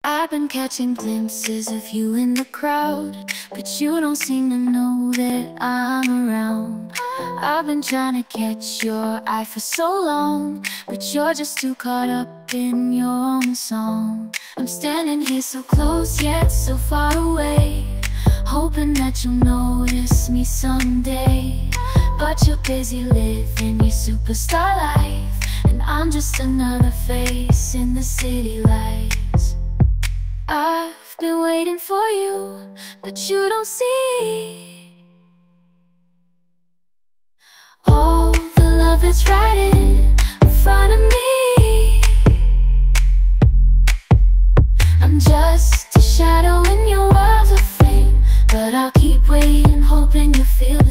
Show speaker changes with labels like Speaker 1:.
Speaker 1: I've been catching glimpses of you in the crowd, but you don't seem to know that I'm around. I've been trying to catch your eye for so long, but you're just too caught up in your own song. I'm standing here so close yet so far away, hoping that you'll notice me someday. But you're busy living your superstar life, and I'm just another face in the city lights. I've been waiting for you, but you don't see all the love that's right in front of me. I'm just a shadow in your world of fame, but I'll keep waiting, hoping you feel